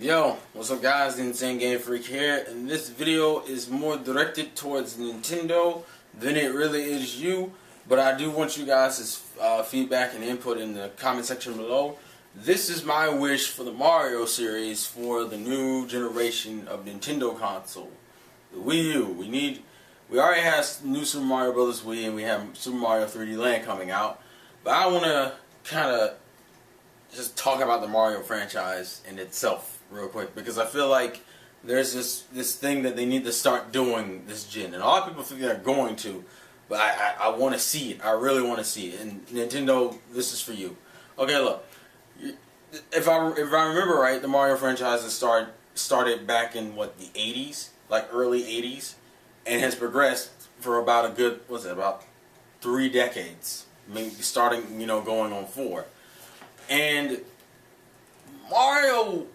Yo, what's up guys, the Insane Game Freak here, and this video is more directed towards Nintendo than it really is you, but I do want you guys' feedback and input in the comment section below. This is my wish for the Mario series for the new generation of Nintendo console, the Wii U. We already have new Super Mario Bros. Wii and we have Super Mario 3D Land coming out, but I want to kind of just talk about the Mario franchise in itself real quick, because I feel like there's this thing that they need to start doing this gen, and a lot of people think they're going to, but I want to see it. I really want to see it, and Nintendo, this is for you. Okay, look, if I remember right, the Mario franchise has started back in what, the 80s, like early 80s, and has progressed for about a good, what's it, about 3 decades, maybe starting, going on 4. And Mario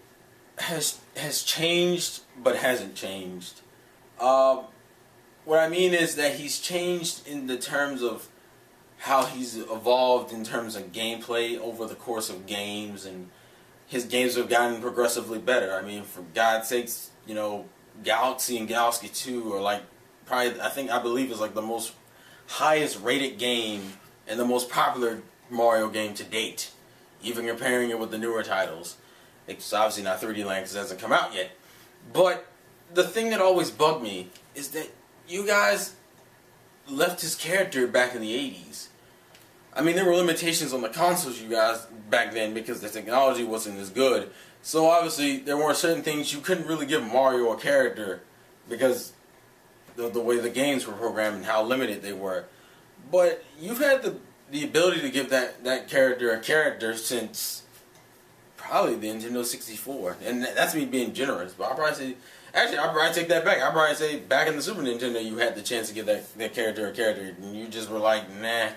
has changed, but hasn't changed. What I mean is that he's changed in the terms of how he's evolved in terms of gameplay over the course of games, and his games have gotten progressively better. I mean, for God's sakes, Galaxy and Galaxy 2 are like probably, I believe is like the most highest rated game and the most popular Mario game to date, even comparing it with the newer titles. It's obviously not 3D Land because it hasn't come out yet. But the thing that always bugged me is that you guys left his character back in the 80s. I mean, there were limitations on the consoles, you guys, back then, because the technology wasn't as good. So obviously there were certain things you couldn't really give Mario a character because of the way the games were programmed and how limited they were. But you've had the ability to give that character a character since probably the Nintendo 64, and that's me being generous. But I'll probably say, actually, I'll probably take that back. I'll probably say back in the Super Nintendo, you had the chance to give that character a character, and you just were like, nah,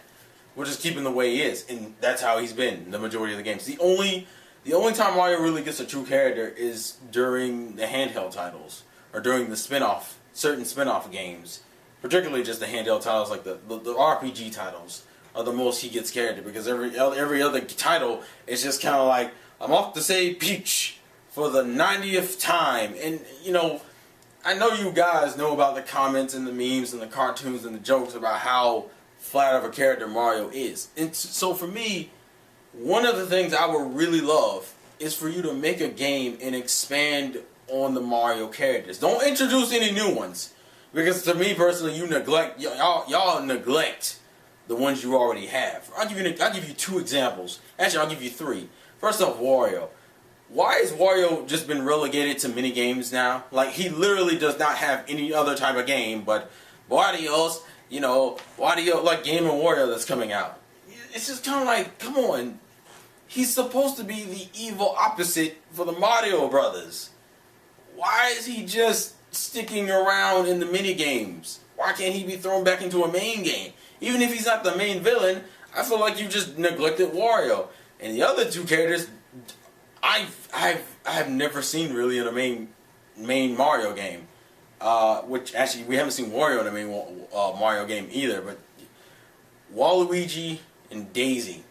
we'll just keep him the way he is, and that's how he's been the majority of the games. The only time Mario really gets a true character is during the handheld titles or during the certain spin-off games, particularly just the handheld titles like the RPG titles are the most he gets character, because every other title is just kind of like, I'm off to say Peach for the 90th time. And, I know you guys know about the comments and the memes and the cartoons and the jokes about how flat of a character Mario is. And so for me, one of the things I would really love is for you to make a game and expand on the Mario characters. Don't introduce any new ones, because to me personally, y'all neglect the ones you already have. I'll give you 2 examples. Actually, I'll give you 3. First off, Wario. Why has Wario just been relegated to mini games now? Like, he literally does not have any other type of game, but Wario's, Wario, like Game & Wario that's coming out. It's just kind of like, come on. He's supposed to be the evil opposite for the Mario brothers. Why is he just sticking around in the mini games? Why can't he be thrown back into a main game? Even if he's not the main villain, I feel like you just neglected Wario. And the other 2 characters, I've never seen really in a main Mario game. Which actually we haven't seen Wario in a main Mario game either. But Waluigi and Daisy.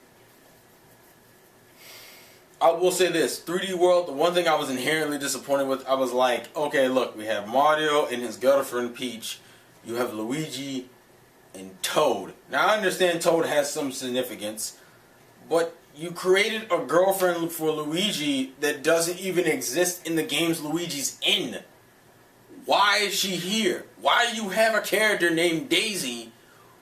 I will say this, 3D World, the one thing I was inherently disappointed with, I was like, okay, look, we have Mario and his girlfriend Peach. You have Luigi and Toad. Now I understand Toad has some significance, but you created a girlfriend for Luigi that doesn't even exist in the games Luigi's in. Why is she here? Why do you have a character named Daisy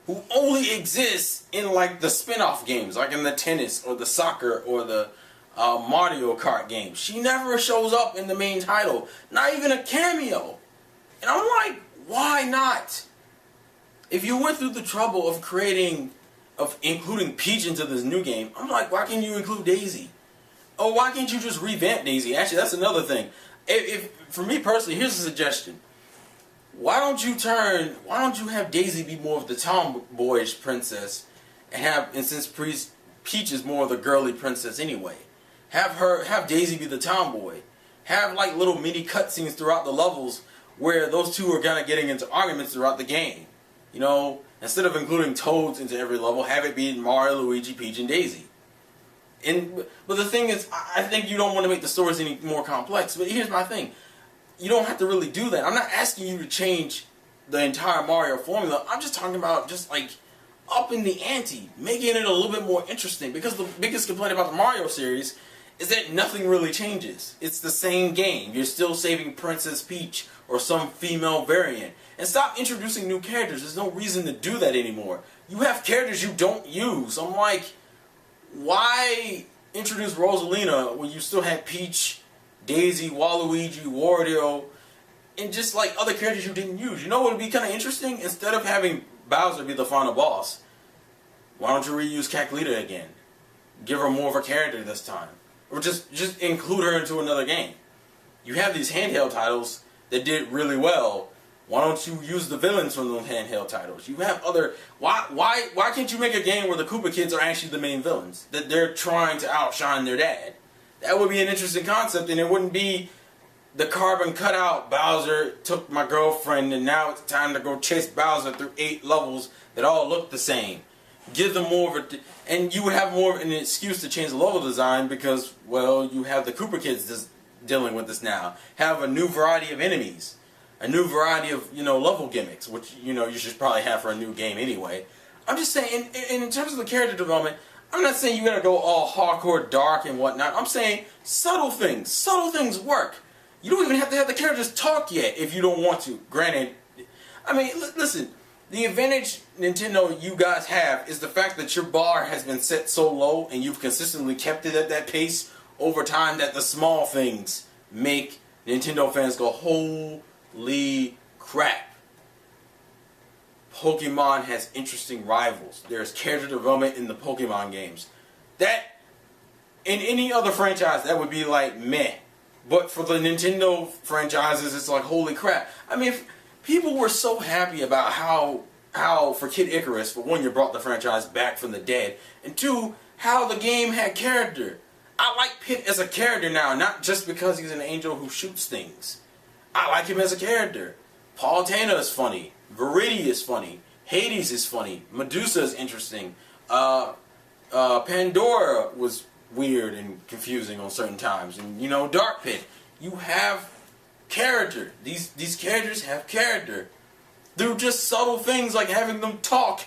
who only exists in like the spin-off games, like in the tennis or the soccer or the Mario Kart games? She never shows up in the main title, not even a cameo. And I'm like, why not? If you went through the trouble of including Peach into this new game, I'm like, why can't you include Daisy? Oh, why can't you just revamp Daisy? Actually, that's another thing. For me personally, here's a suggestion. Why don't you have Daisy be more of the tomboyish princess, and since Peach is more of the girly princess anyway, have Daisy be the tomboy. Have like little mini cutscenes throughout the levels where those two are kind of getting into arguments throughout the game. Instead of including Toads into every level, have it be Mario, Luigi, Peach, and Daisy. But the thing is, I think you don't want to make the stories any more complex. But here's my thing: you don't have to really do that. I'm not asking you to change the entire Mario formula. I'm just talking about just like upping the ante, making it a little bit more interesting. Because the biggest complaint about the Mario series is that nothing really changes. It's the same game. You're still saving Princess Peach or some female variant. And stop introducing new characters. There's no reason to do that anymore. You have characters you don't use. I'm like, why introduce Rosalina when you still had Peach, Daisy, Waluigi, Wario, and just like other characters you didn't use? You know what would be kind of interesting? Instead of having Bowser be the final boss, why don't you reuse Cackleta again? Give her more of a character this time. Or just include her into another game. You have these handheld titles that did really well. Why don't you use the villains from those handheld titles? You have other... Why can't you make a game where the Koopa Kids are actually the main villains? That they're trying to outshine their dad. That would be an interesting concept, and it wouldn't be the carbon cutout Bowser took my girlfriend and now it's time to go chase Bowser through 8 levels that all look the same. Give them more of a... And you would have more of an excuse to change the level design because, well, you have the Koopa Kids dealing with this now. Have a new variety of enemies. A new variety of, level gimmicks, which, you should probably have for a new game anyway. I'm just saying, in terms of the character development, I'm not saying you gotta go all hardcore dark and whatnot. I'm saying subtle things. Subtle things work. You don't even have to have the characters talk yet if you don't want to. Granted, I mean, listen, the advantage Nintendo you guys have is the fact that your bar has been set so low and you've consistently kept it at that pace over time that the small things make Nintendo fans go, holy crap. Pokemon has interesting rivals. There's character development in the Pokemon games. That, in any other franchise, that would be like meh. But for the Nintendo franchises, it's like holy crap. I mean, if people were so happy about how for Kid Icarus, for one, you brought the franchise back from the dead, and two, how the game had character. I like Pit as a character now, not just because he's an angel who shoots things. I like him as a character. Palutena is funny. Viridia is funny. Hades is funny. Medusa is interesting. Pandora was weird and confusing on certain times. And, Dark Pit. You have character. These characters have character. Through just subtle things like having them talk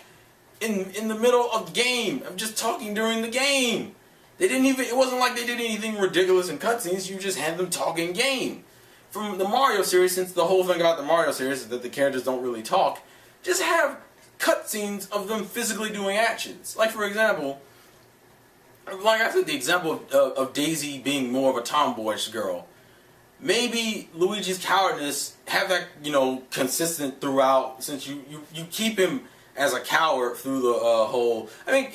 in the middle of the game. I'm just talking during the game. It wasn't like they did anything ridiculous in cutscenes. You just had them talk in game. From the Mario series, since the whole thing about the Mario series is that the characters don't really talk, just have cutscenes of them physically doing actions. Like, for example, like I said, the example of Daisy being more of a tomboyish girl. Maybe Luigi's cowardness, have that, consistent throughout, since you keep him as a coward through the whole... I mean,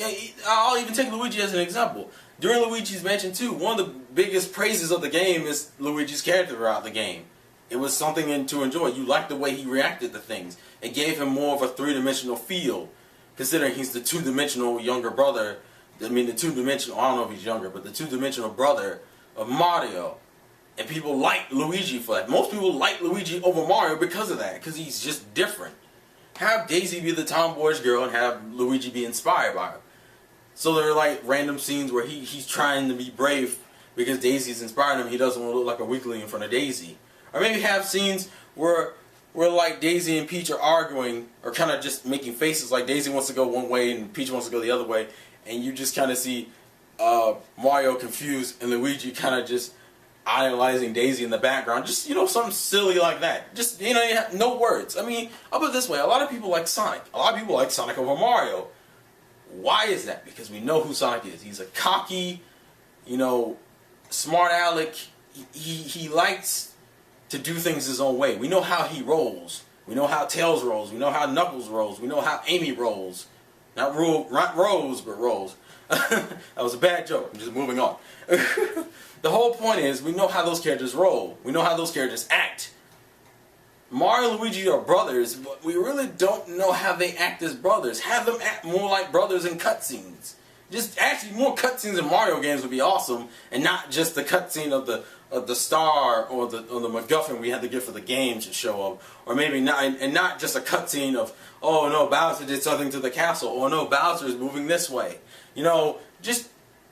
I'll even take Luigi as an example. During Luigi's Mansion 2, one of the biggest praises of the game is Luigi's character throughout the game. It was something to enjoy. You liked the way he reacted to things. It gave him more of a three-dimensional feel, considering he's the two-dimensional younger brother. I mean, I don't know if he's younger, but the two-dimensional brother of Mario. And people like Luigi for that. Most people like Luigi over Mario because of that, because he's just different. Have Daisy be the tomboyish girl and have Luigi be inspired by her. So there are like random scenes where he's trying to be brave because Daisy's inspiring him. He doesn't want to look like a weakling in front of Daisy. Or maybe have scenes where like Daisy and Peach are arguing or kind of just making faces like Daisy wants to go one way and Peach wants to go the other way. And you just kind of see Mario confused and Luigi kind of just idolizing Daisy in the background. Just, something silly like that. Just, no words. I mean, I'll put it this way. A lot of people like Sonic. A lot of people like Sonic over Mario. Why is that? Because we know who Sonic is. He's a cocky, smart aleck. He likes to do things his own way. We know how he rolls. We know how Tails rolls. We know how Knuckles rolls. We know how Amy rolls. Not Rose, but rolls. That was a bad joke. I'm just moving on. The whole point is, we know how those characters roll. We know how those characters act. Mario and Luigi are brothers, but we really don't know how they act as brothers. Have them act more like brothers in cutscenes. Just actually more cutscenes in Mario games would be awesome, and not just the cutscene of the star or the MacGuffin we had to get for the game to show up, or maybe not, and not just a cutscene of, oh no, Bowser did something to the castle, or no, Bowser is moving this way. Just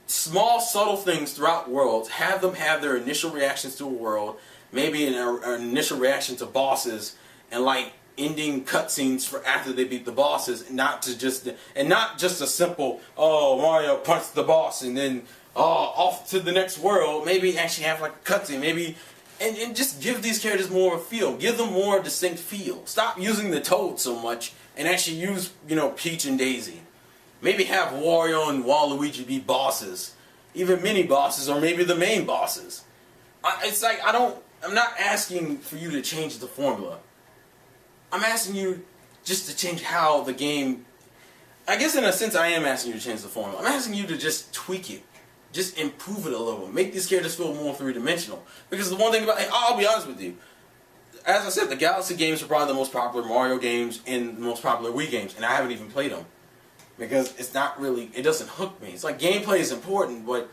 small, subtle things throughout worlds. Have them have their initial reactions to a world, maybe an initial reaction to bosses, and like ending cutscenes for after they beat the bosses, and not just a simple, oh, Mario punched the boss and then off to the next world. Maybe actually have like a cutscene, maybe, and just give these characters more of a feel. Give them more distinct feel. Stop using the Toad so much and actually use, Peach and Daisy. Maybe have Wario and Waluigi be bosses, even mini bosses, or maybe the main bosses. It's like I'm not asking for you to change the formula. I'm asking you just to change how the game. I guess in a sense I am asking you to change the formula. I'm asking you to just tweak it, just improve it a little, make these characters feel more three-dimensional. Because the one thing about, I'll be honest with you, as I said, the Galaxy games are probably the most popular Mario games and the most popular Wii games, and I haven't even played them. Because it doesn't hook me. It's like gameplay is important, but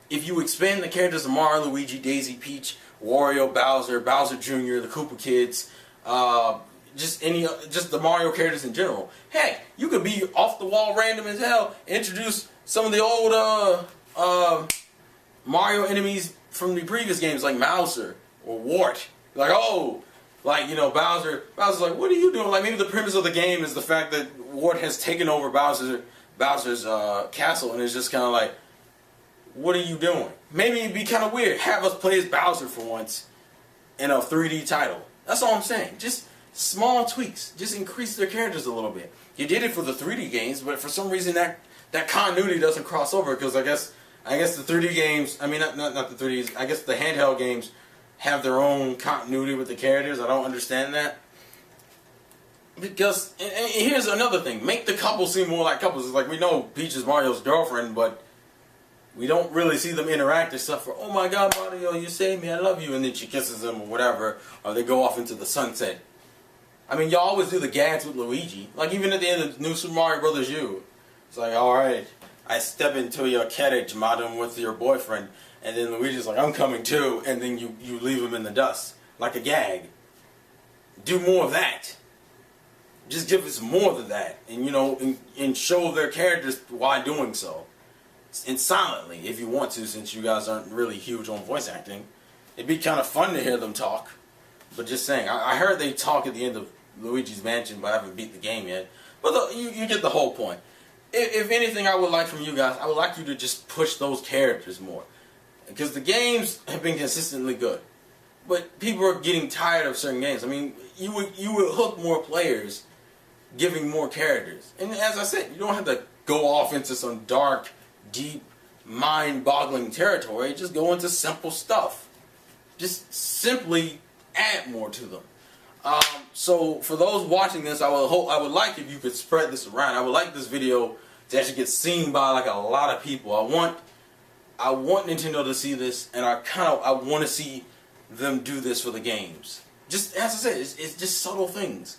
if you expand the characters of Mario, Luigi, Daisy, Peach, Wario, Bowser, Bowser Jr., the Koopa Kids, just the Mario characters in general. Heck, you could be off the wall random as hell, introduce some of the old Mario enemies from the previous games like Mouser or Wart. Like, Bowser's like, what are you doing? Like, maybe the premise of the game is the fact that Wart has taken over Bowser's castle, and it's just kind of like, what are you doing? Maybe it'd be kind of weird. Have us play as Bowser for once in a 3D title. That's all I'm saying. Just small tweaks. Just increase their characters a little bit. You did it for the 3D games, but for some reason that continuity doesn't cross over, because I guess the 3D games, I mean, not the 3Ds, I guess the handheld games have their own continuity with the characters. I don't understand that. Because, and here's another thing, make the couples seem more like couples. It's like, we know Peach is Mario's girlfriend, but we don't really see them interact except for, oh my god, Mario, you saved me, I love you, and then she kisses him or whatever, or they go off into the sunset. I mean, y'all always do the gags with Luigi. Like, even at the end of New Super Mario Bros. U, it's like, alright, I step into your carriage, madam, with your boyfriend, and then Luigi's like, I'm coming too, and then you leave him in the dust, like a gag. Do more of that. Just give us more of that, and and show their characters why doing so. And silently, if you want to, since you guys aren't really huge on voice acting. It'd be kind of fun to hear them talk. But just saying, I heard they talk at the end of Luigi's Mansion, but I haven't beat the game yet. But you get the whole point. If anything I would like from you guys, I would like you to just push those characters more. Because the games have been consistently good. But people are getting tired of certain games. I mean, you would hook more players giving more characters. And as I said, you don't have to go off into some dark, deep, mind-boggling territory. Just go into simple stuff. Just simply add more to them. So for those watching this, I would like if you could spread this around. I would like this video to actually get seen by like a lot of people. I want Nintendo to see this, and I want to see them do this for the games. Just as I said, it's just subtle things.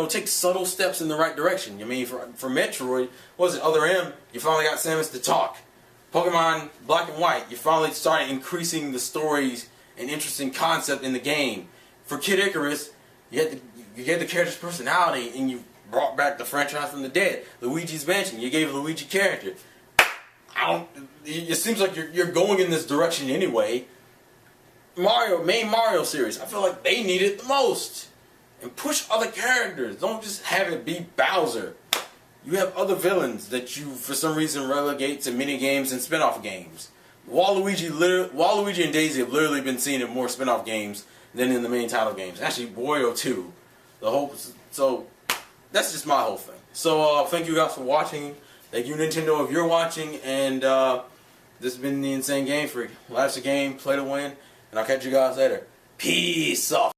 Take subtle steps in the right direction. I mean, for Metroid, what was it, Other M, you finally got Samus to talk. Pokemon Black and White, you finally started increasing the stories and interesting concept in the game. For Kid Icarus, you gave the character's personality, and you brought back the franchise from the dead. Luigi's Mansion, you gave a Luigi character. It seems like you're going in this direction anyway. Main Mario series, I feel like they need it the most. And push other characters. Don't just have it be Bowser. You have other villains that you, for some reason, relegate to mini-games and spin-off games. Waluigi and Daisy have literally been seen in more spin-off games than in the main title games. Actually, Wario too. So, that's just my whole thing. So, thank you guys for watching. Thank you, Nintendo, if you're watching. And, this has been the Insane Game Freak. Life's a game, play to win. And I'll catch you guys later. Peace off.